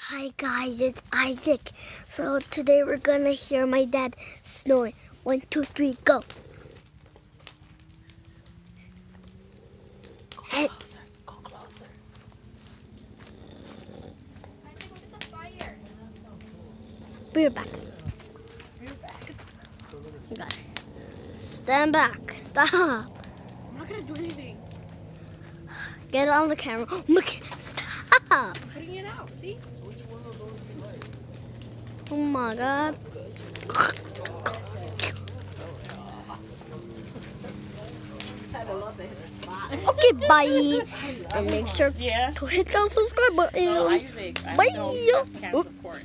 Hi guys, it's Isaac. So today we're gonna hear my dad snore. 1, 2, 3, go. Hey. Go closer. Isaac, look at the fire. We're back. You're back. Got it. Stand back. Stop. I'm not gonna do anything. Get on the camera. Stop. I'm cutting it out. See? Which one of those do you like? Oh my god. I don't know if they hit the spot. Okay, bye. And make sure Yeah. to hit that subscribe button. Oh, Isaac. I Bye. know you can't support.